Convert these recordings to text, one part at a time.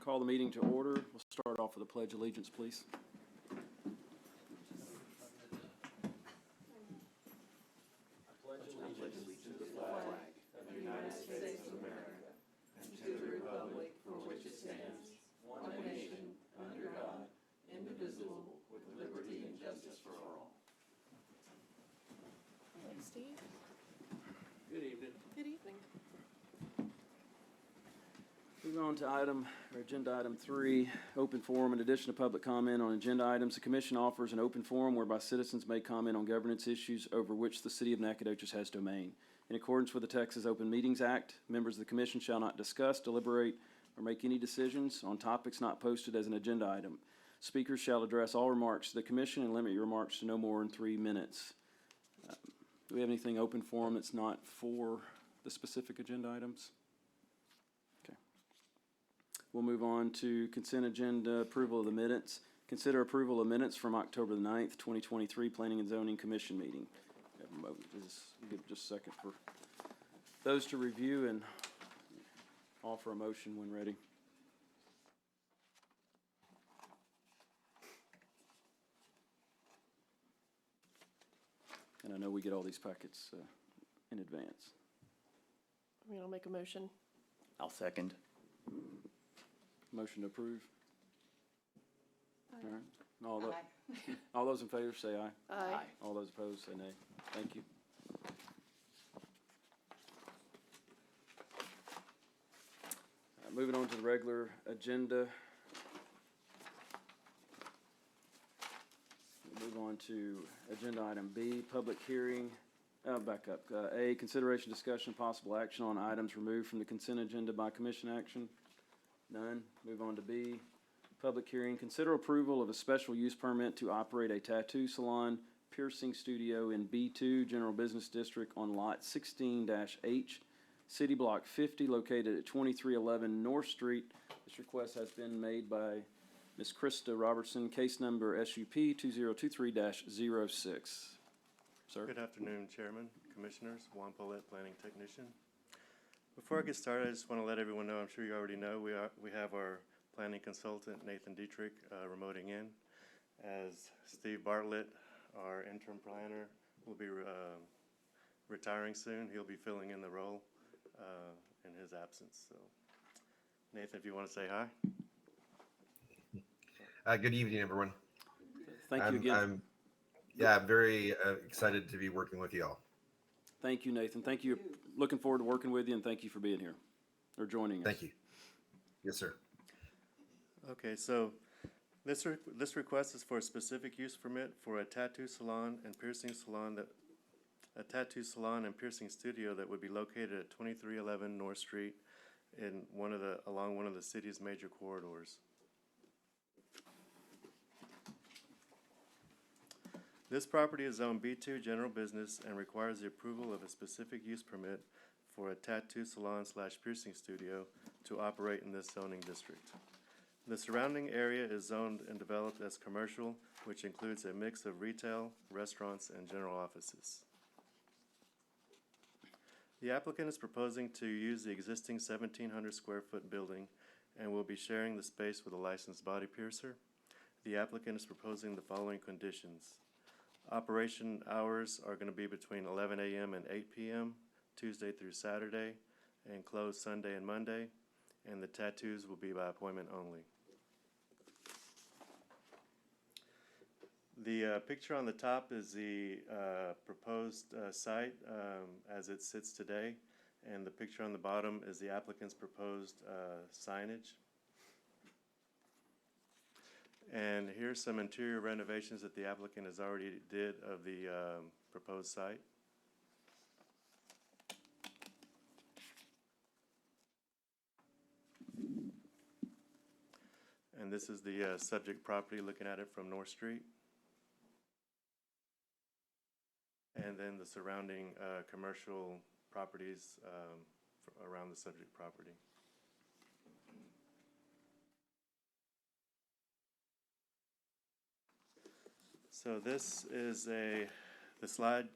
call the meeting to order. We'll start off with a pledge of allegiance, please. Thanks, Steve. Good evening. Good evening. Moving on to agenda item 3, open forum. In addition to public comment on agenda items, the commission offers an open forum whereby citizens may comment on governance issues over which the city of Nacogdoches has domain. In accordance with the Texas Open Meetings Act, members of the commission shall not discuss, deliberate, or make any decisions on topics not posted as an agenda item. Speakers shall address all remarks to the commission and limit your remarks to no more than 3 minutes. Do we have anything open forum that's not for the specific agenda items? Okay. We'll move on to consent agenda, approval of the minutes. Consider approval of minutes from October the 9th, 2023, Planning and Zoning Commission meeting. Give just a second for those to review and offer a motion when ready. And I know we get all these packets in advance. I'll make a motion. I'll second. Motion to approve. All right. All those in favor say aye. Aye. All those opposed say nay. Thank you. Moving on to the regular agenda. We'll move on to agenda item B, public hearing. Back up. A, consideration, discussion, possible action on items removed from the consent agenda by commission action. None. Move on to B, public hearing. Consider approval of a special use permit to operate a tattoo salon, piercing studio in B2 General Business District on Lot 16-H, City Block 50, located at 2311 North Street. This request has been made by Ms. Krista Robertson, case number SUP 2023-06. Sir? Good afternoon, Chairman, Commissioners. Juan Paulette, Planning Technician. Before I get started, I just want to let everyone know, I'm sure you already know, we have our planning consultant, Nathan Dietrich, remoting in, as Steve Bartlett, our interim planner, will be retiring soon. He'll be filling in the role in his absence. So, Nathan, if you want to say hi. Good evening, everyone. Thank you again. I'm very excited to be working with you all. Thank you, Nathan. Thank you. Looking forward to working with you, and thank you for being here or joining us. Thank you. Yes, sir. Okay, so this request is for a specific use permit for a tattoo salon and piercing studio that would be located at 2311 North Street along one of the city's major corridors. This property is zoned B2 General Business and requires the approval of a specific use permit for a tattoo salon/piercing studio to operate in this zoning district. The surrounding area is zoned and developed as commercial, which includes a mix of retail, restaurants, and general offices. The applicant is proposing to use the existing 1,700 square foot building and will be sharing the space with a licensed body piercer. The applicant is proposing the following conditions. Operation hours are going to be between 11 a.m. and 8 p.m., Tuesday through Saturday, and closed Sunday and Monday, and the tattoos will be by appointment only. The picture on the top is the proposed site as it sits today, and the picture on the bottom is the applicant's proposed signage. And here's some interior renovations that the applicant has already did of the proposed site. And this is the subject property, looking at it from North Street. And then the surrounding commercial properties around the subject property. So this is the slide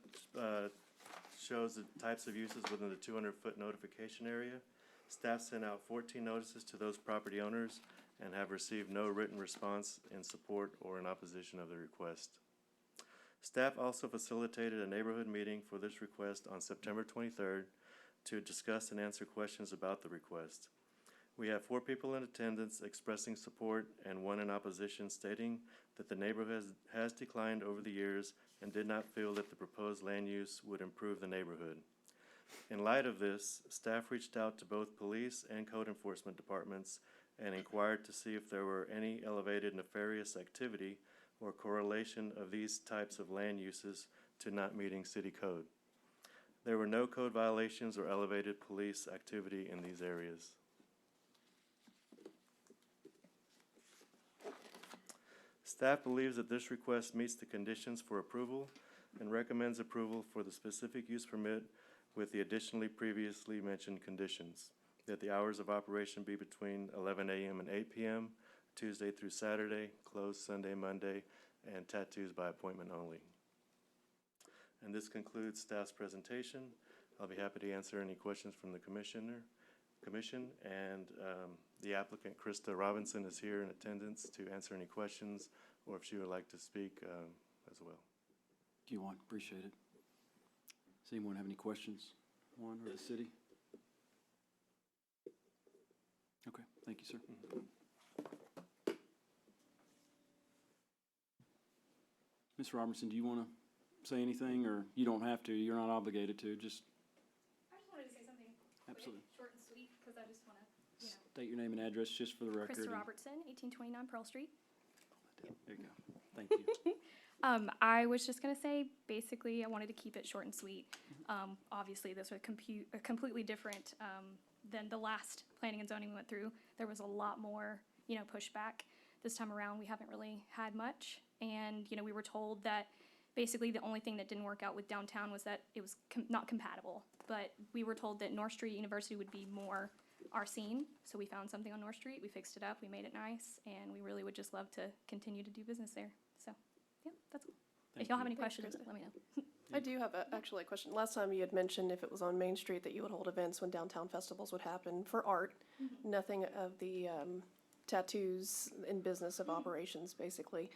shows the types of uses within the 200-foot notification area. Staff sent out 14 notices to those property owners, and have received no written response in support or in opposition of the request. Staff also facilitated a neighborhood meeting for this request on September 23rd to discuss and answer questions about the request. We have 4 people in attendance expressing support and 1 in opposition, stating that the neighborhood has declined over the years and did not feel that the proposed land use would improve the neighborhood. In light of this, staff reached out to both police and code enforcement departments and inquired to see if there were any elevated nefarious activity or correlation of these types of land uses to not meeting city code. There were no code violations or elevated police activity in these areas. Staff believes that this request meets the conditions for approval and recommends approval for the specific use permit with the additionally previously mentioned conditions, that the hours of operation be between 11 a.m. and 8 p.m., Tuesday through Saturday, closed Sunday, Monday, and tattoos by appointment only. And this concludes staff's presentation. I'll be happy to answer any questions from the commission, and the applicant, Krista Robinson, is here in attendance to answer any questions, or if she would like to speak as well. Thank you, Juan. Appreciate it. Does anyone have any questions, Juan, or the city? Okay, thank you, sir. Ms. Robertson, do you want to say anything, or you don't have to? You're not obligated to. Just I just wanted to say something absolutely. quick, short and sweet, because I just want to, State your name and address just for the record. Krista and- Robertson, 1829 Pearl Street. There you go. Thank you. I was just going to say, basically, I wanted to keep it short and sweet. Obviously, this was completely different than the last planning and zoning we went through. There was a lot more, pushback. This time around, we haven't really had much. And, we were told that basically the only thing that didn't work out with downtown was that it was not compatible. But we were told that North Street University would be more our scene. So we found something on North Street, we fixed it up, we made it nice, and we really would just love to continue to do business there. So, yeah, that's all. Thank If y'all you. have any Thanks, questions, Krista. let me know. I do have actually a question. Last time you had mentioned if it was on Main Street that you would hold events when downtown festivals would happen for art. Nothing of the tattoos in business of operations, basically.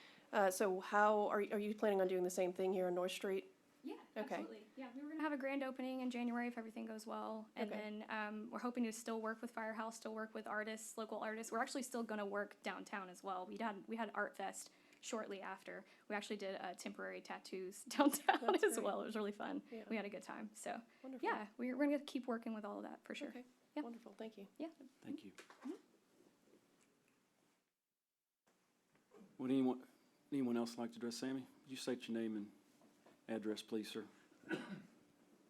So how, are you planning on doing the same thing here on North Street? Yeah, Okay. absolutely. Yeah, we were gonna have a grand opening in January if everything goes well. And Okay. then we're hoping to still work with Firehouse, still work with artists, local artists. We're actually still gonna work downtown as well. We had Art Fest shortly after. We actually did temporary tattoos downtown That's as great. well. It was really fun. Yeah. We had a good time. So, Wonderful. yeah, we're gonna keep working with all of that for sure. Okay, Yeah. wonderful, thank you. Thank you. Would anyone else like to address Sammy? Would you state your name and address, please, sir?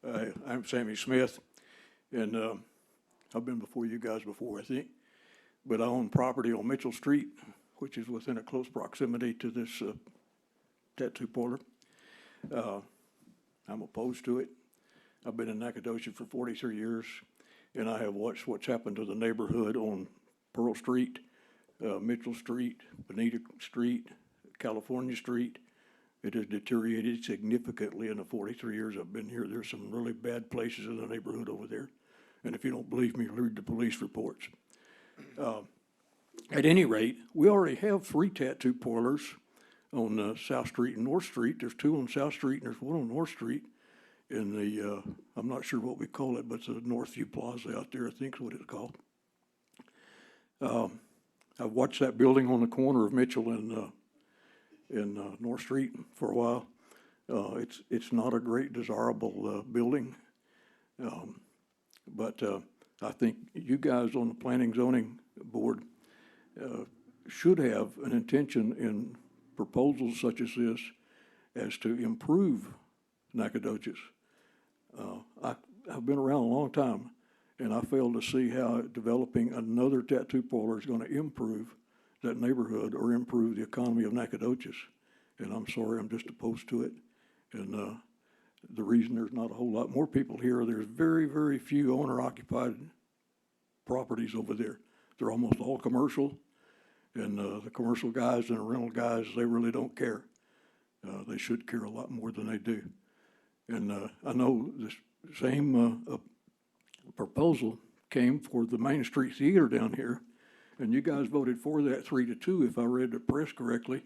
I'm Sammy Smith, and I've been before you guys before, I think. But I own property on Mitchell Street, which is within a close proximity to this tattoo parlor. I'm opposed to it. I've been in Nacogdoches for 43 years, and I have watched what's happened to the neighborhood on Pearl Street, Mitchell Street, Bonita Street, California Street. It has deteriorated significantly in the 43 years I've been here. There's some really bad places in the neighborhood over there. And if you don't believe me, read the police reports. At any rate, we already have 3 tattoo parlors on South Street and North Street. There's 2 on South Street and there's 1 on North Street in the, I'm not sure what we call it, but it's the Northview Plaza out there, I think is what it's called. I've watched that building on the corner of Mitchell and North Street for a while. It's not a great desirable building. But I think you guys on the Planning Zoning Board should have an intention in proposals such as this as to improve Nacogdoches. I've been around a long time, and I fail to see how developing another tattoo parlor is going to improve that neighborhood or improve the economy of Nacogdoches. And I'm sorry, I'm just opposed to it. And the reason there's not a whole lot more people here, there's very, very few owner-occupied properties over there. They're almost all commercial, and the commercial guys and the rental guys, they really don't care. They should care a lot more than they do. And I know this same proposal came for the Main Street Theater down here, And you guys voted for that 3-2, if I read the press correctly.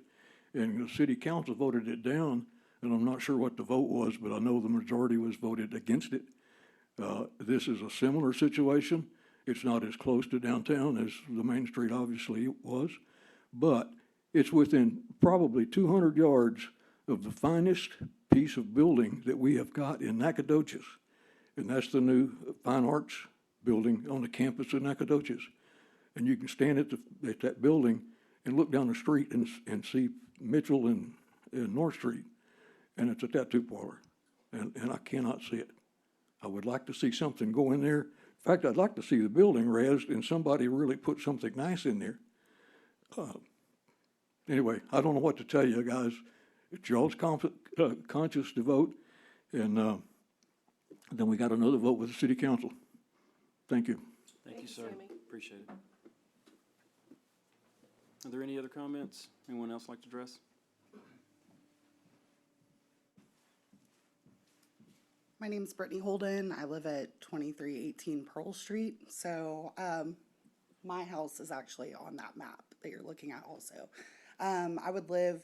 And the city council voted it down, and I'm not sure what the vote was, but I know the majority was voted against it. This is a similar situation. It's not as close to downtown as the Main Street obviously was, but it's within probably 200 yards of the finest piece of building that we have got in Nacogdoches. And that's the new Fine Arts building on the campus of Nacogdoches. And you can stand at that building and look down the street and see Mitchell and North Street, and it's a tattoo parlor, and I cannot see it. I would like to see something go in there. In fact, I'd like to see the building raised and somebody really put something nice in there. Anyway, I don't know what to tell you, guys. It's y'all's conscious to vote, and then we got another vote with the city council. Thank you. Thank you, sir. Sammy. Appreciate it. Are there any other comments? Anyone else like to address? My name's Brittany Holden. I live at 2318 Pearl Street. So my house is actually on that map that you're looking at also. I would live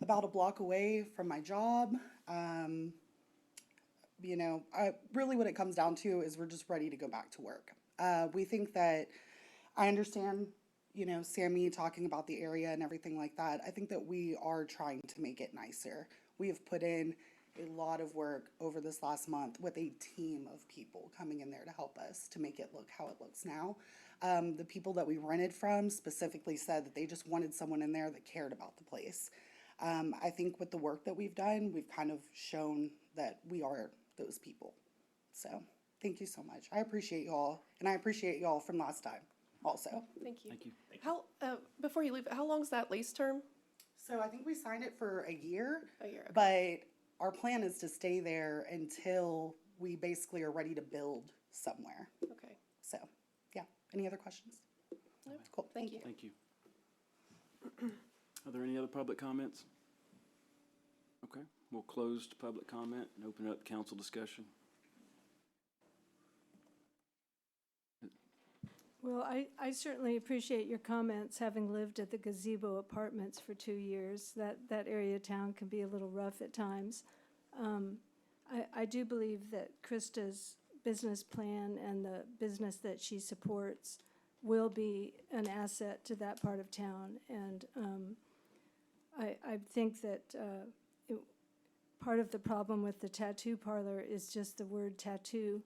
about a block away from my job. Really what it comes down to is we're just ready to go back to work. We think that, I understand, Sammy talking about the area and everything like that. I think that we are trying to make it nicer. We have put in a lot of work over this last month with a team of people coming in there to help us to make it look how it looks now. The people that we rented from specifically said that they just wanted someone in there that cared about the place. I think with the work that we've done, we've kind of shown that we are those people. So thank you so much. I appreciate you all, and I appreciate you all from last time also. Thank you. Thank you. How, before you leave, how long's that lease term? So I think we signed it for a year. A year, okay. But our plan is to stay there until we basically are ready to build somewhere. Okay. So, yeah. Any other questions? No. Cool. Thank you. Thank you. Are there any other public comments? Okay, we'll close to public comment and open up council discussion. Well, I certainly appreciate your comments, having lived at the Gazebo Apartments for 2 years. That area of town can be a little rough at times. I do believe that Krista's business plan and the business that she supports will be an asset to that part of town. And I think that part of the problem with the tattoo parlor is just the word tattoo.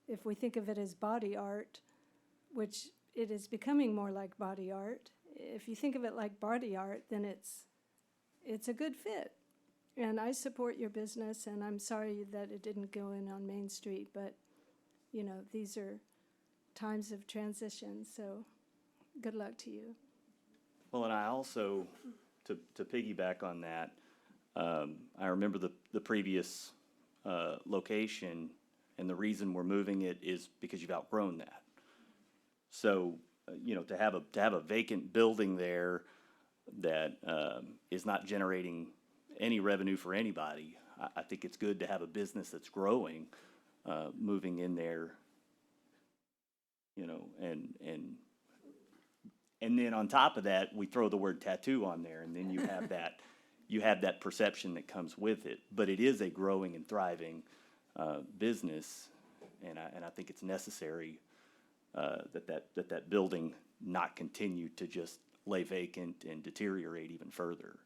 If we think of it as body art, which it is becoming more like body art. If you think of it like body art, then it's a good fit. And I support your business, and I'm sorry that it didn't go in on Main Street, but, these are times of transition, so good luck to you. Well, and I also, to piggyback on that, I remember the previous location, and the reason we're moving it is because you've outgrown that. So, to have a vacant building there that is not generating any revenue for anybody, I think it's good to have a business that's growing, moving in there, and then on top of that, we throw the word tattoo on there, and then you have that perception that comes with it. But it is a growing and thriving business, and I think it's necessary that building not continue to just lay vacant and deteriorate even further.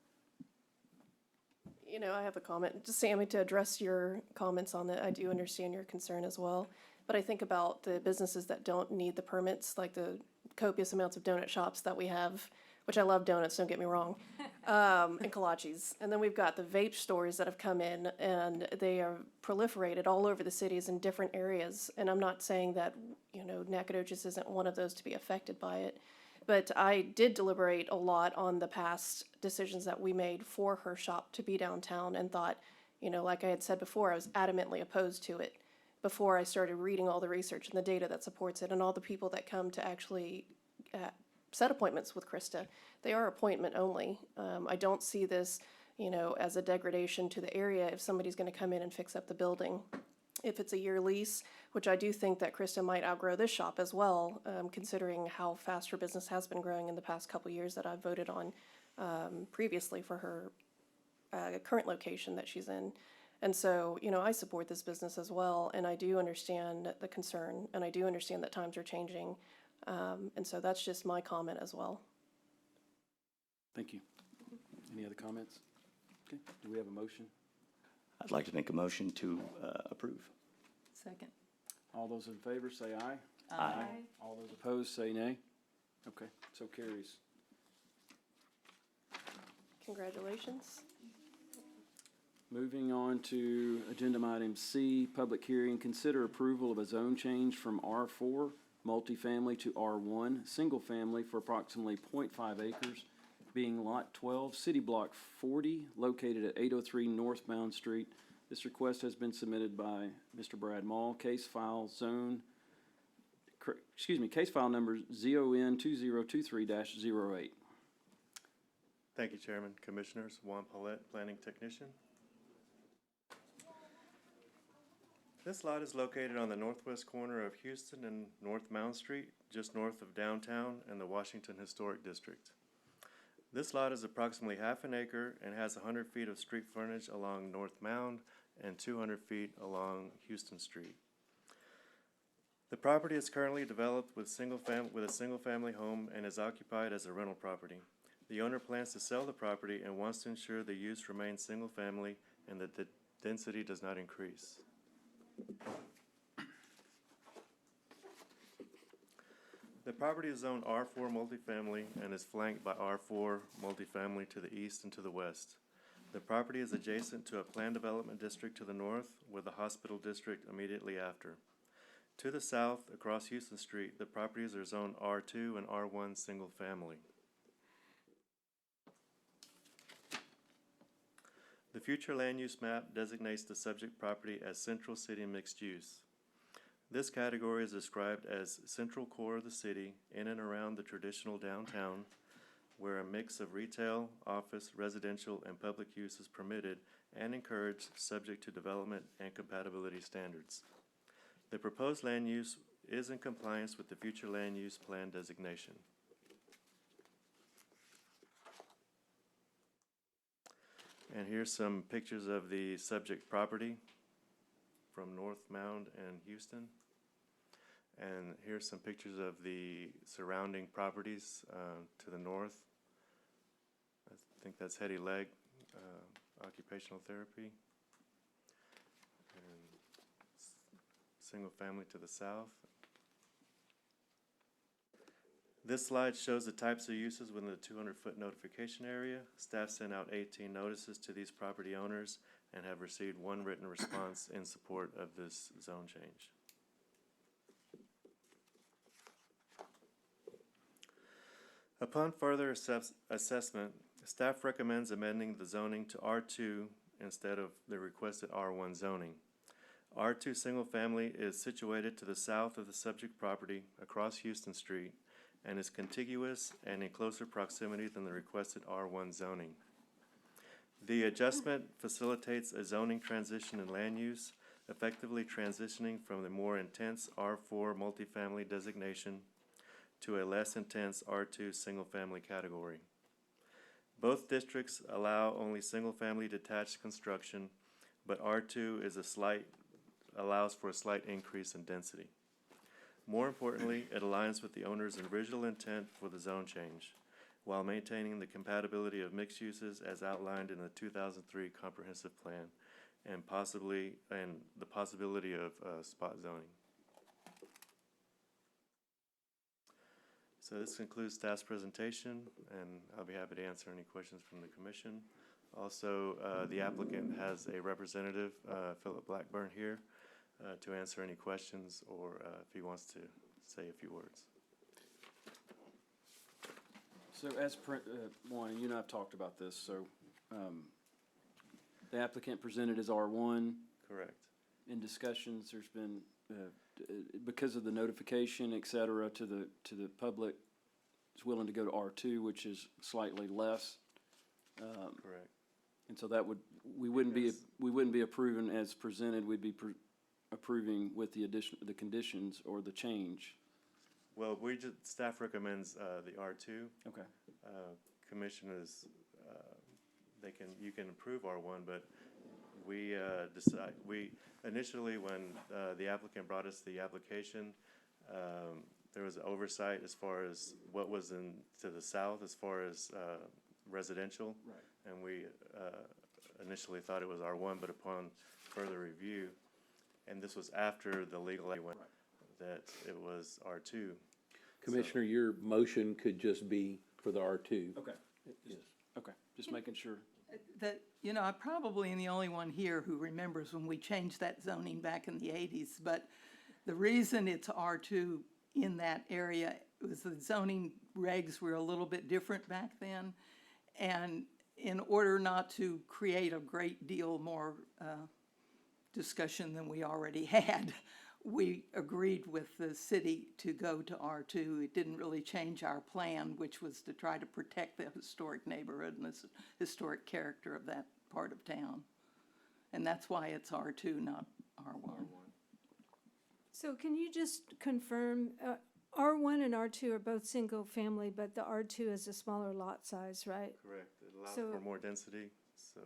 I have a comment, just Sammy, to address your comments on that. I do understand your concern as well. But I think about the businesses that don't need the permits, like the copious amounts of donut shops that we have, which I love donuts, don't get me wrong, and kolaches. And then we've got the vape stores that have come in, and they are proliferated all over the cities in different areas. And I'm not saying that, Nacogdoches isn't one of those to be affected by it. But I did deliberate a lot on the past decisions that we made for her shop to be downtown, and thought, like I had said before, I was adamantly opposed to it before I started reading all the research and the data that supports it, and all the people that come to actually set appointments with Krista. They are appointment only. I don't see this, as a degradation to the area if somebody's going to come in and fix up the building. if it's a year lease, which I do think that Krista might outgrow this shop as well, considering how fast her business has been growing in the past couple years that I've voted on previously for her current location that she's in. And so, you know, I support this business as well, and I do understand the concern, and I do understand that times are changing. And so that's just my comment as well. Thank you. Any other comments? Okay, do we have a motion? I'd like to make a motion to approve. Second. All those in favor say aye. Aye. All those opposed say nay. Okay, so carries. Congratulations. Moving on to agenda item C, public hearing, consider approval of a zone change from R4 multifamily to R1 single family for approximately 0.5 acres, being Lot 12, City Block 40, located at 803 Northbound Street. This request has been submitted by Mr. Brad Mall, case file number ZON 2023-08. Thank you, Chairman, Commissioners. Juan Paulette, Planning Technician. This lot is located on the northwest corner of Houston and North Mound Street, just north of downtown and the Washington Historic District. This lot is approximately half an acre and has 100 feet of street frontage along North Mound and 200 feet along Houston Street. The property is currently developed with a single-family home and is occupied as a rental property. The owner plans to sell the property and wants to ensure the use remains single-family and that the density does not increase. The property is zoned R4 multifamily and is flanked by R4 multifamily to the east and to the west. The property is adjacent to a planned development district to the north with a hospital district immediately after. To the south, across Houston Street, the properties are zoned R2 and R1 single family. The future land use map designates the subject property as Central City Mixed Use. This category is described as central core of the city in and around the traditional downtown, where a mix of retail, office, residential, and public use is permitted and encouraged, subject to development and compatibility standards. The proposed land use is in compliance with the future land use plan designation. And here's some pictures of the subject property from North Mound and Houston. And here's some pictures of the surrounding properties to the north. I think that's Hetty Leg Occupational Therapy. And single family to the south. This slide shows the types of uses within the 200-foot notification area. Staff sent out 18 notices to these property owners and have received one written response in support of this zone change. Upon further assessment, staff recommends amending the zoning to R2 instead of the requested R1 zoning. R2 single family is situated to the south of the subject property across Houston Street and is contiguous and in closer proximity than the requested R1 zoning. The adjustment facilitates a zoning transition in land use, effectively transitioning from the more intense R4 multifamily designation to a less intense R2 single-family category. Both districts allow only single-family detached construction, but R2 allows for a slight increase in density. More importantly, it aligns with the owner's original intent for the zone change, while maintaining the compatibility of mixed uses as outlined in the 2003 comprehensive plan, and the possibility of spot zoning. So this concludes staff's presentation, and I'll be happy to answer any questions from the commission. Also, the applicant has a representative, Philip Blackburn, here to answer any questions or if he wants to say a few words. So as Juan, you and I have talked about this, so the applicant presented as R1. Correct. In discussions, there's been, because of the notification, et cetera, to the public, is willing to go to R2, which is slightly less. Correct. And so that we wouldn't be approving as presented, we'd be approving with the addition, the conditions or the change? Well, staff recommends, the R2. Okay. Commissioners, you can approve R1, but we initially, when the applicant brought us the application, there was oversight as far as what was to the south as far as residential. Right. And we initially thought it was R1, but upon further review, and this was after the legal aid went, that it was R2. Commissioner, your motion could just be for the R2. Okay. Yes. Okay, just making sure. That, I'm probably the only one here who remembers when we changed that zoning back in the 80s, but the reason it's R2 in that area was the zoning regs were a little bit different back then. And in order not to create a great deal more discussion than we already had, we agreed with the city to go to R2. It didn't really change our plan, which was to try to protect the historic neighborhood and the historic character of that part of town. And that's why it's R2, not R1. So can you just confirm, R1 and R2 are both single-family, but the R2 is a smaller lot size, right? Correct. It allows So- for more density, so.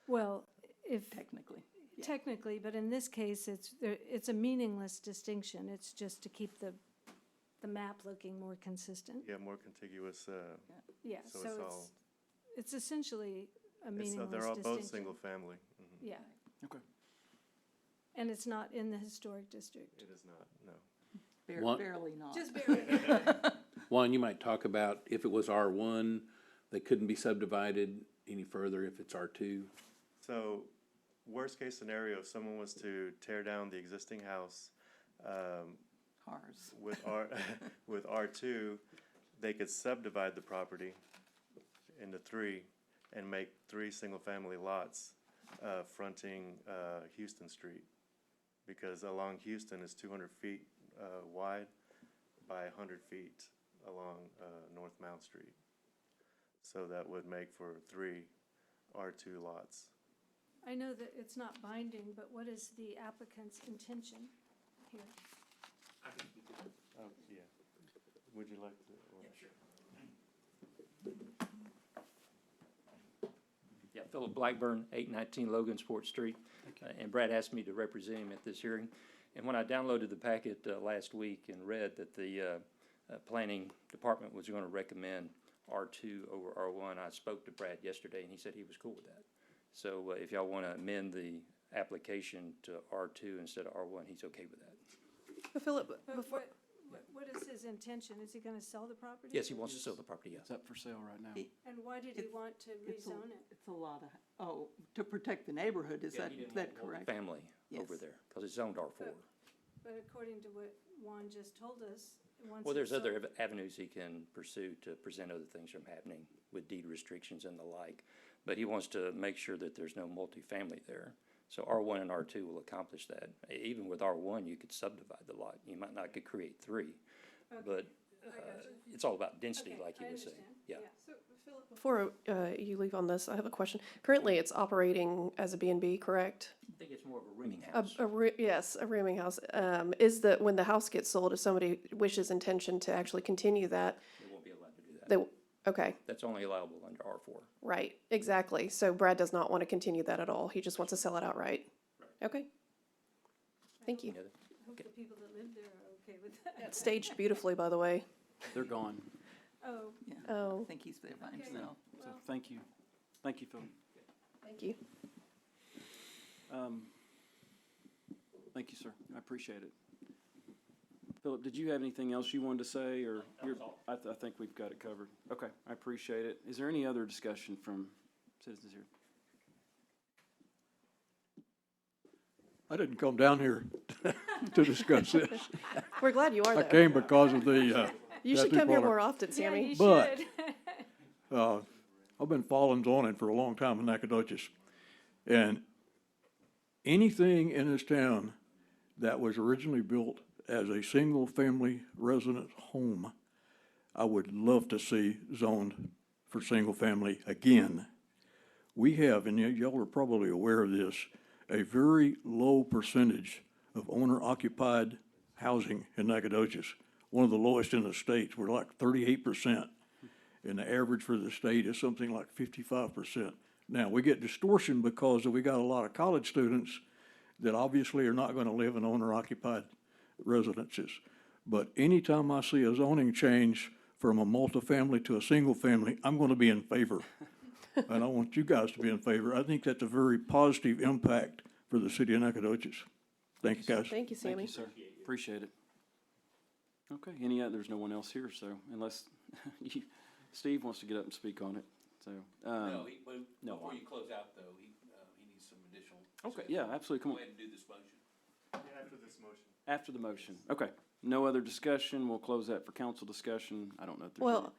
Well, if, Technically. Yeah. technically, but in this case, it's a meaningless distinction. It's just to keep the map looking more consistent. Yeah, more contiguous, Yeah, so so it's all, it's essentially a meaningless they're all distinction. both single family. Mhm. Yeah, Okay. and it's not in the historic district. It is not, no. One- Barely not. Just barely. One, you might talk about if it was R1, they couldn't be subdivided any further if it's R2. So, worst case scenario, if someone was to tear down the existing house, Ours. with with R2, they could subdivide the property into 3 and make 3 single-family lots, fronting, Houston Street. Because along Houston is 200 feet, wide by 100 feet along, North Mount Street. So that would make for 3 R2 lots. I know that it's not binding, but what is the applicant's intention here? Oh, yeah. Would you like to? Yeah, Philip Blackburn, 819 Logansport Street. And Brad asked me to represent him at this hearing. And when I downloaded the packet last week and read that the planning department was going to recommend R2 over R1, I spoke to Brad yesterday and he said he was cool with that. So if y'all want to amend the application to R2 instead of R1, he's okay with that. But Philip, But before, what is his intention? Is he gonna sell the property? Yes, he wants to sell the property, yes. It's up for sale right now. And why did he want to rezone it? It's a lot of, to protect the neighborhood, is that correct? Family over Yes. there, because it's zoned R4. But according to what Juan just told us, once Well, there's it's sold- other avenues he can pursue to prevent other things from happening with deed restrictions and the like. But he wants to make sure that there's no multifamily there. So R1 and R2 will accomplish that. Even with R1, you could subdivide the lot. You might not could create 3, but it's all about density, Okay, like you I were saying. understand. Yeah. So, Philip, before you leave on this, I have a question. Currently, it's operating as a B&B, correct? I think it's more of a rooming house. Yes, a rooming house. Is that when the house gets sold, if somebody wishes intention to actually continue that, They won't be allowed to do that. okay, That's only allowable under R4. right, exactly. So Brad does not want to continue that at all. He just wants to sell it outright. Okay. Thank you. Yeah, I hope the people that live there are okay with that. It's staged beautifully, by the way. They're gone. Oh, Yeah. Oh, I think he's there by himself. So thank you. Thank you, Philip. thank you. Thank you, sir. I appreciate it. Philip, did you have anything else you wanted to say, or? I think we've got it covered. Okay, I appreciate it. Is there any other discussion from citizens here? I didn't come down here to discuss this. We're glad you are, I though. came because of the, You should tattoo come here parlor. more often, yeah, Sammy. you But- should. I've been following zoning for a long time in Nacogdoches. And anything in this town that was originally built as a single-family resident home, I would love to see zoned for single-family again. We have, and y'all are probably aware of this, a very low percentage of owner-occupied housing in Nacogdoches. One of the lowest in the states. We're like 38%. And the average for the state is something like 55%. Now, we get distortion because we got a lot of college students that obviously are not going to live in owner-occupied residences. But anytime I see a zoning change from a multifamily to a single family, I'm going to be in favor. And I want you guys to be in favor. I think that's a very positive impact for the city of Nacogdoches. Thank you, guys. Thank you, Thank Sammy. you, sir. Appreciate it. Okay, there's no one else here, so unless Steve wants to get up and speak on it, so. No, before you close out though, he needs some additional. Okay, yeah, absolutely, come on. Go ahead and do this motion. After this motion. After the motion, okay. No other discussion, we'll close that for council discussion. I don't know if there's. Well,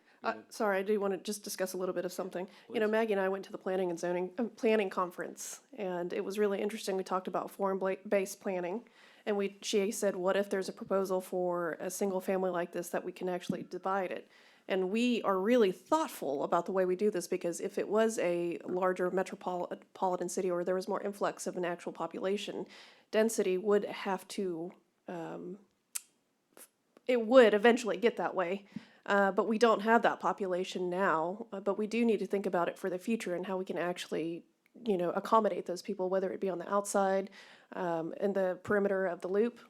sorry, I do want to just discuss a little bit of something. You know, Maggie and I went to the planning and zoning, planning conference, and it was really interesting. We talked about forum-based planning, and she said, what if there's a proposal for a single family like this that we can actually divide it? And we are really thoughtful about the way we do this, because if it was a larger metropolitan city or there was more influx of an actual population, density would have to, it would eventually get that way. But we don't have that population now, but we do need to think about it for the future and how we can actually, accommodate those people, whether it be on the outside, in the perimeter of the loop,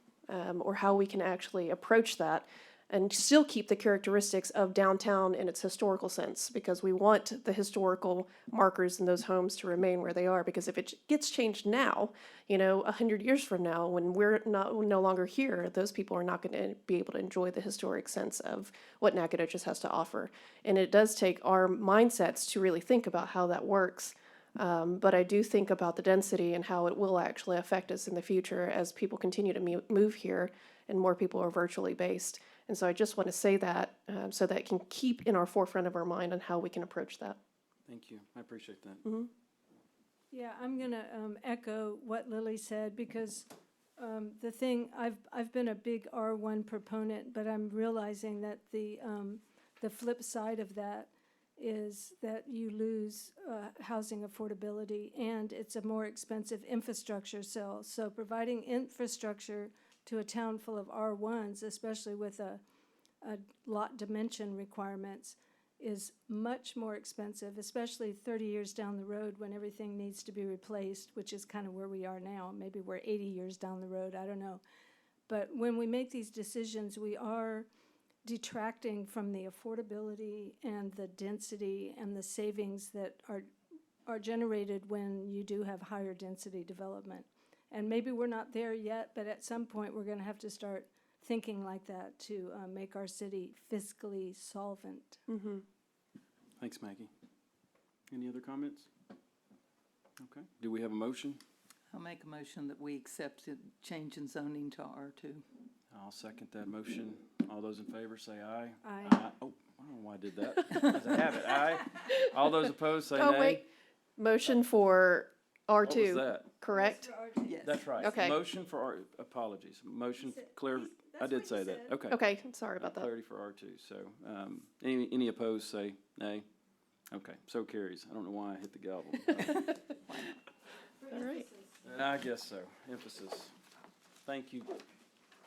or how we can actually approach that and still keep the characteristics of downtown in its historical sense, because we want the historical markers in those homes to remain where they are, because if it gets changed now, 100 years from now, when we're no longer here, those people are not going to be able to enjoy the historic sense of what Nacogdoches has to offer. And it does take our mindsets to really think about how that works. But I do think about the density and how it will actually affect us in the future as people continue to move here and more people are virtually based. And so I just want to say that so that it can keep in our forefront of our mind on how we can approach that. Thank you, I appreciate that. Mm-hmm. Yeah, I'm gonna echo what Lily said, because the thing, I've been a big R1 proponent, but I'm realizing that the flip side of that is that you lose housing affordability, and it's a more expensive infrastructure sale. So providing infrastructure to a town full of R1s, especially with a lot dimension requirements, is much more expensive, especially 30 years down the road when everything needs to be replaced, which is kind of where we are now. Maybe we're 80 years down the road, I don't know. But when we make these decisions, we are detracting from the affordability and the density and the savings that are generated when you do have higher density development. And maybe we're not there yet, but at some point we're going to have to start thinking like that to make our city fiscally solvent. Mm-hmm. Thanks, Maggie. Any other comments? Okay, do we have a motion? I'll make a motion that we accept the change in zoning to R2. I'll second that motion. All those in favor say aye. Aye. Oh, I don't know why I did that. As I have it, aye. All those opposed say nay. Oh, wait, motion for R2. What was that? Correct? Yes. That's right. Okay. Motion for R, apologies. Motion clear, I did say that. Okay. Okay, sorry about that. Clarity for R2, so, any opposed say nay? Okay, so carries. I don't know why I hit the gavel. All right. I guess so. Emphasis. Thank you.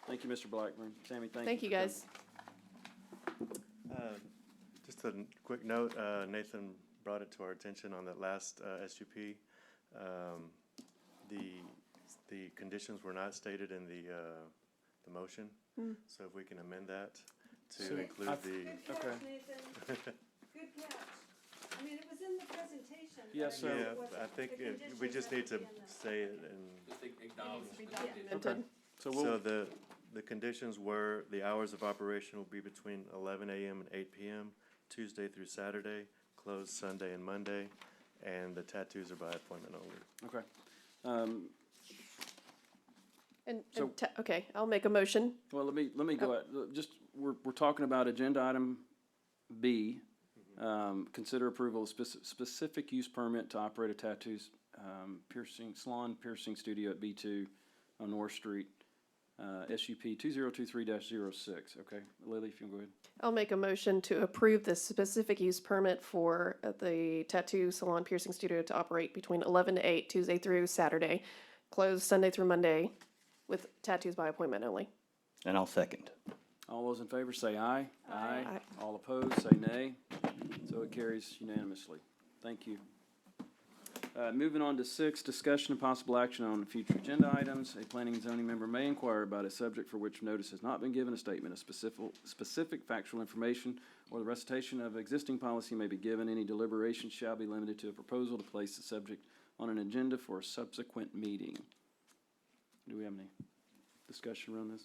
Thank you, Mr. Blackburn. Sammy, thank you. Thank you, for coming. guys. Just a quick note, Nathan brought it to our attention on that last SUP. The conditions were not stated in the motion, so if we can amend that to So include I've- Okay. Good catch. I mean, it was in the presentation. Yes, sir. Yeah, I think we just need to say it and. Just acknowledge. Amended. So So we'll, the conditions were, the hours of operation will be between 11 a.m. and 8 p.m., Tuesday through Saturday, closed Sunday and Monday, and the tattoos are by appointment only. okay. So- Okay, I'll make a motion. Well, let me go at, just, we're talking about agenda item B. Consider approval of specific use permit to operate a tattoos, salon piercing studio at B2 on North Street, SUP 2023-06, okay? Lily, if you can go ahead. I'll make a motion to approve the specific use permit for the tattoo salon piercing studio to operate between 11 to 8, Tuesday through Saturday, closed Sunday through Monday, with tattoos by appointment only. And I'll second. All those in favor say aye. Aye. All opposed, say nay. So it carries unanimously. Thank you. Moving on to 6, discussion and possible action on future agenda items. A planning and zoning member may inquire about a subject for which notice has not been given. A statement of specific factual information or the recitation of existing policy may be given. Any deliberation shall be limited to a proposal to place the subject on an agenda for a subsequent meeting. Do we have any discussion around this?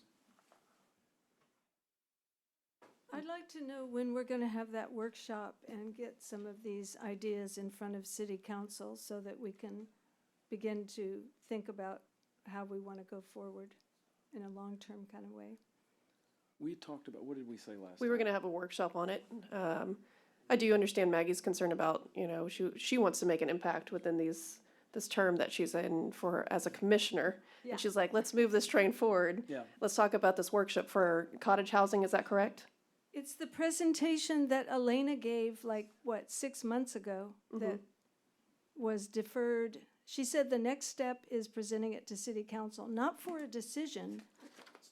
I'd like to know when we're gonna have that workshop and get some of these ideas in front of city council so that we can begin to think about how we wanna go forward in a long-term kind of way. We talked about, what did we say last We were time? gonna have a workshop on it. I do understand Maggie's concern about, she wants to make an impact within this term that she's in for, as a commissioner. Yeah. And she's like, let's move this train forward. Yeah. Let's talk about this workshop for cottage housing, is that correct? It's the presentation that Elena gave, 6 months ago, that was deferred. She said the next step is presenting it to city council, not for a decision,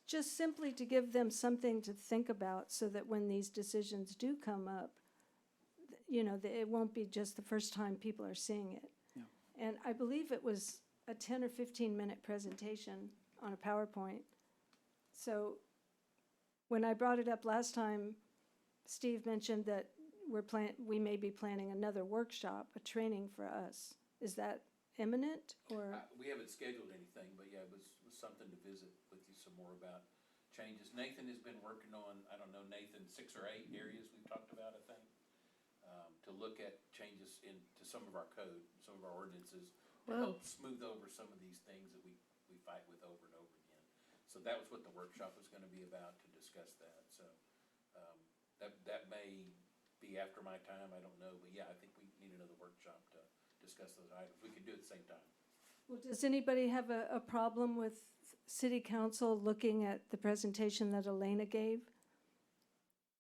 just simply to give them something to think about so that when these decisions do come up, it won't be just the first time people are seeing it. Yeah. And I believe it was a 10 or 15-minute presentation on a PowerPoint. So when I brought it up last time, Steve mentioned that we may be planning another workshop, a training for us. Is that imminent, or? We haven't scheduled anything, but yeah, it was something to visit with you some more about changes. Nathan has been working on, I don't know, Nathan, 6 or 8 areas we've talked about, I think, to look at changes into some of our code, some of our ordinances, to Wow. help smooth over some of these things that we fight with over and over again. So that was what the workshop was gonna be about, to discuss that. So, that may be after my time, I don't know, but yeah, I think we need another workshop to discuss those items. We could do it at the same time. Well, does anybody have a problem with city council looking at the presentation that Elena gave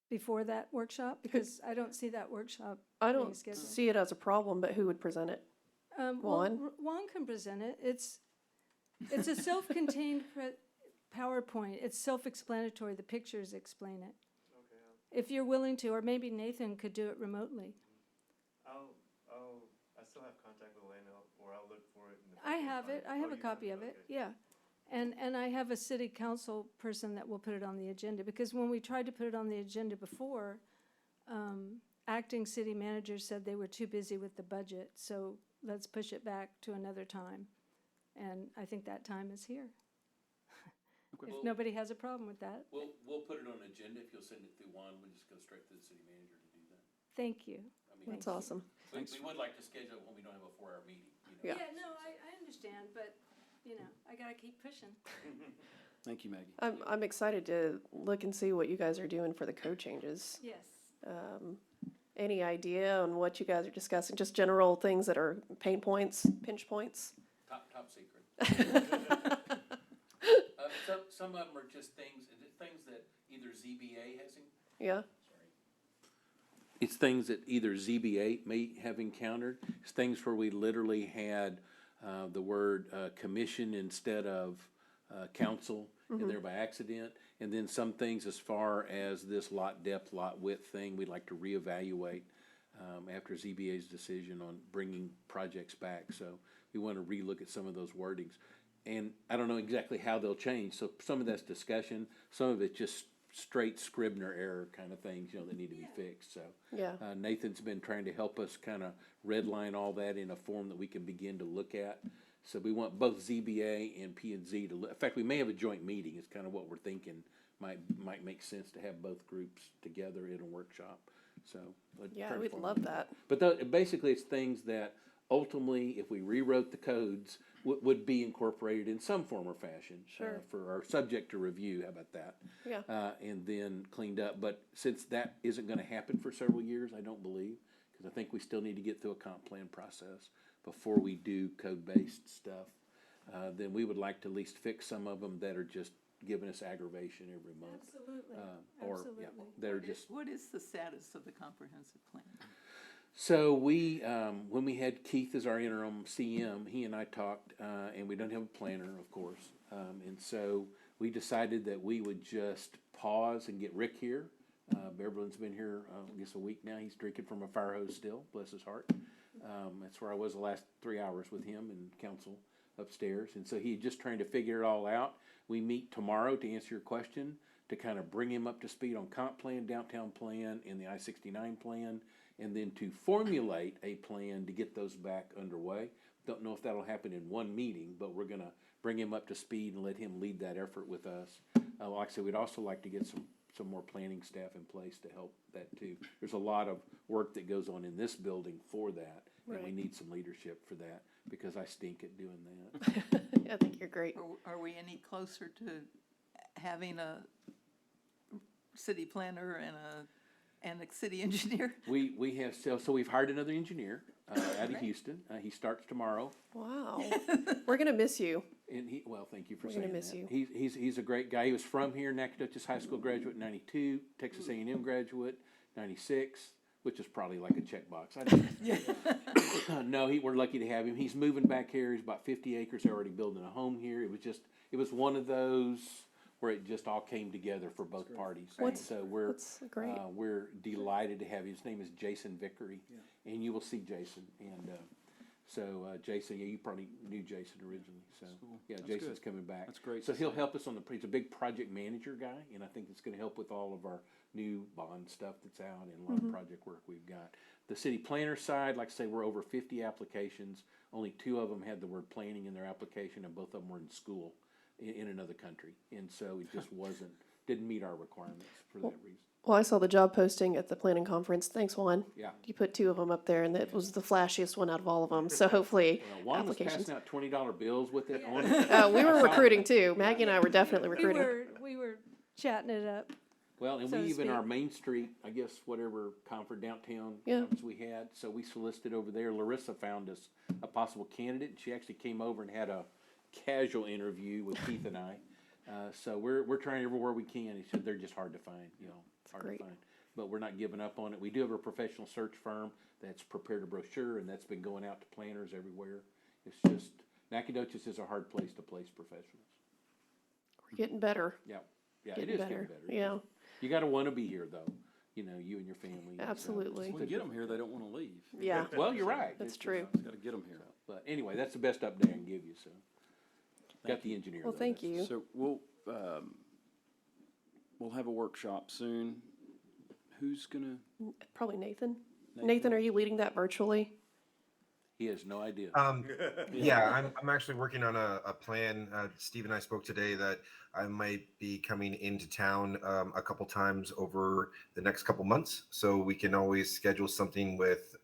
before that workshop? Because I don't see that workshop I being don't scheduled. see it as a problem, but who would present it? Juan? Juan can present it. It's a self-contained PowerPoint. It's self-explanatory. The pictures explain it. Okay, If you're willing to, or maybe Nathan could do it remotely. I still have contact with Elena, or I'll look for it. I have it. I have a copy of it, yeah. And I have a city council person that will put it on the agenda, because when we tried to put it on the agenda before, acting city manager said they were too busy with the budget, so let's push it back to another time. And I think that time is here. Okay. If nobody has a problem with that, We'll put it on an agenda. If you'll send it through Juan, we'll just go straight to the city manager to do that. thank you. I mean, That's awesome. we would like to schedule it when we don't have a 4-hour meeting, Yeah. No, I understand, but, I gotta keep pushing. Thank you, Maggie. I'm excited to look and see what you guys are doing for the code changes. Yes. Any idea on what you guys are discussing? Just general things that are pain points, pinch points? Top secret. Some of them are just things that either ZBA has, Yeah, it's things that either ZBA may have encountered. It's things where we literally had the word commission instead of council in there by accident. And then some things as far as this lot depth, lot width thing, we'd like to reevaluate after ZBA's decision on bringing projects back. So we want to relook at some of those wordings. And I don't know exactly how they'll change. So some of that's discussion, some of it's just straight Scribner error kind of things, that need to be fixed. So yeah. Nathan's been trying to help us kind of redline all that in a form that we can begin to look at. So we want both ZBA and P&Z to look. In fact, we may have a joint meeting. It's kind of what we're thinking. Might make sense to have both groups together in a workshop. So Yeah, we'd love that. But basically, it's things that ultimately, if we rewrote the codes, would be incorporated in some form or fashion. Sure. For our subject to review, how about that? Yeah. And then cleaned up. But since that isn't gonna happen for several years, I don't believe, because I think we still need to get through a comp plan process before we do code-based stuff, then we would like to at least fix some of them that are just giving us aggravation every month. Absolutely, Or, absolutely. yeah, they're just, What is the status of the comprehensive plan? So we, when we had Keith as our interim CM, he and I talked, and we don't have a planner, of course. And so we decided that we would just pause and get Rick here. Beverly's been here, I guess a week now. He's drinking from a fire hose still, bless his heart. That's where I was the last 3 hours with him and council upstairs. And so he's just trying to figure it all out. We meet tomorrow to answer your question, to kind of bring him up to speed on comp plan, downtown plan, and the I-69 plan, and then to formulate a plan to get those back underway. Don't know if that'll happen in one meeting, but we're gonna bring him up to speed and let him lead that effort with us. Like I said, we'd also like to get some more planning staff in place to help that too. There's a lot of work that goes on in this building for that, and we Right. need some leadership for that, because I stink at doing that. I think you're great. Are we any closer to having a city planner and a city engineer? We have, so we've hired another engineer, out of Houston. He starts tomorrow. Wow. We're gonna miss you. And he, well, thank you for We're saying gonna that. miss you. He's a great guy. He was from here, Nacogdoches High School graduate in 92, Texas A&M graduate, 96, which is probably like a checkbox. I don't know. No, we're lucky to have him. He's moving back here. He's about 50 acres. They're already building a home here. It was one of those where it just all came together for both parties. And so That's great. we're delighted to have him. His name is Jason Vickery, and you will see Jason. And so Jason, yeah, you probably knew Jason originally. So yeah, That's Jason's good. coming back. That's great So to he'll see. help us on he's a big project manager guy, and I think it's going to help with all of our new bond stuff that's out and a lot of project work we've got. The city planner side, like I say, we're over 50 applications. Only 2 of them had the word planning in their application, and both of them were in school in another country. And so it just didn't meet our requirements for that reason. Well, I saw the job posting at the planning conference. Thanks, Juan. Yeah. You put 2 of them up there, and that was the flashiest one out of all of them. So hopefully, Juan was applications. passing out $20 bills with it on it. We were recruiting too. Maggie and I were definitely We recruiting. we were chatting it up. Well, and so we to even, our speak. Main Street, I guess, whatever Concord downtown Yeah. conference we had, so we solicited over there. Larissa found us a possible candidate, and she actually came over and had a casual interview with Keith and I. So we're trying everywhere we can. He said they're just hard to find, hard great. to find. But we're not giving up on it. We do have a professional search firm that's prepared a brochure, and that's been going out to planners everywhere. It's just, Nacogdoches is a hard place to place professionals. We're getting better. Yeah, it Getting is better. getting better. It Yeah. is. You gotta wanna be here though, you and your family. So Absolutely. When we get them here, they don't want to leave. Yeah. Well, you're right. That's It's true. Got to get them here. But anyway, that's the best update I can give you, so. Got the engineer. Well, though, thank that's- you. So we'll have a workshop soon. Who's gonna? Probably Nathan. Nathan, are you leading that virtually? He has no idea. Yeah, I'm actually working on a plan. Steve and I spoke today that I might be coming into town a couple times over the next couple months, so we can always schedule something with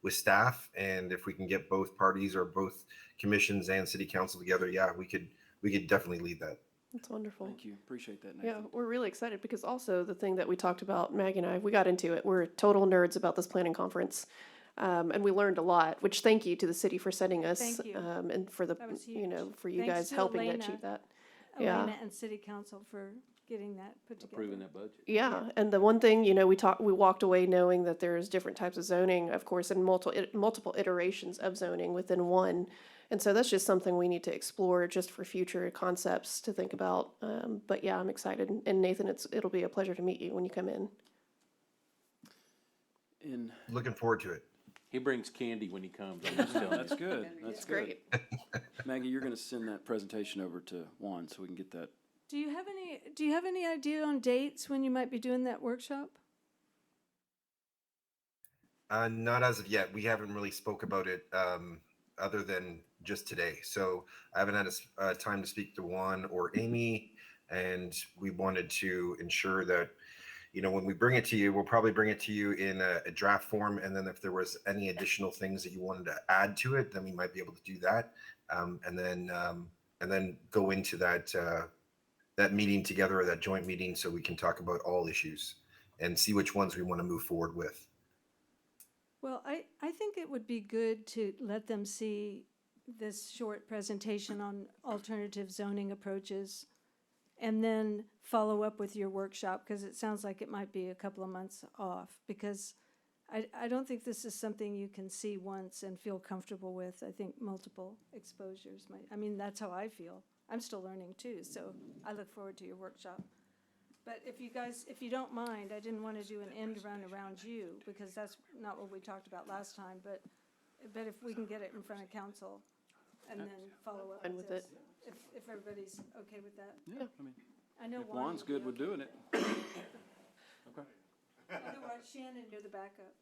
staff, and if we can get both parties or both commissions and city council together, yeah, we could definitely lead that. That's wonderful. Thank you. Appreciate that, Yeah, Nathan. we're really excited because also the thing that we talked about, Maggie and I, we got into it. We're total nerds about this planning conference. And we learned a lot, which thank you to the city for sending us. Thank you. And for the, That was you know, huge. for you Thanks guys to helping to Elena. achieve that. Yeah. Elena and City Council for getting that put together. Approving that budget. Yeah, and the one thing, you know, we walked away knowing that there's different types of zoning, of course, and multiple iterations of zoning within one. And so that's just something we need to explore just for future concepts to think about. But yeah, I'm excited. And Nathan, it'll be a pleasure to meet you when you come in. And Looking forward to it. He brings candy when he comes. I'm just telling that's you. good. That's It's good. great. Maggie, you're going to send that presentation over to Juan so we can get that. Do you have any idea on dates when you might be doing that workshop? Not as of yet. We haven't really spoke about it other than just today. So I haven't had a time to speak to Juan or Amy, and we wanted to ensure that, when we bring it to you, we'll probably bring it to you in a draft form, and then if there was any additional things that you wanted to add to it, then we might be able to do that, and then go into that meeting together, or that joint meeting, so we can talk about all issues and see which ones we want to move forward with. Well, I think it would be good to let them see this short presentation on alternative zoning approaches and then follow up with your workshop, because it sounds like it might be a couple of months off, because I don't think this is something you can see once and feel comfortable with. I think multiple exposures might, I mean, that's how I feel. I'm still learning too, so I look forward to your workshop. But if you guys, if you don't mind, I didn't want to do an end run around you, because that's not what we talked about last time, but if we can get it in front of council and then follow up Fine with with this. If everybody's okay with that. Yeah, I mean, I know if Juan Juan's will be good with okay. doing it. Okay. Otherwise, Shannon, you're the backup.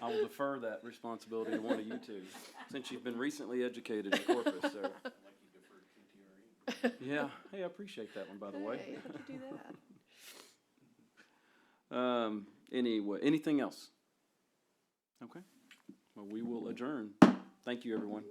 I will defer that responsibility to one of you two, since you've been recently educated in Corpus, so. Yeah, hey, I appreciate that one, by the way. Hey, how'd you do that? Anyway, anything else? Okay, well, we will adjourn. Thank you, everyone.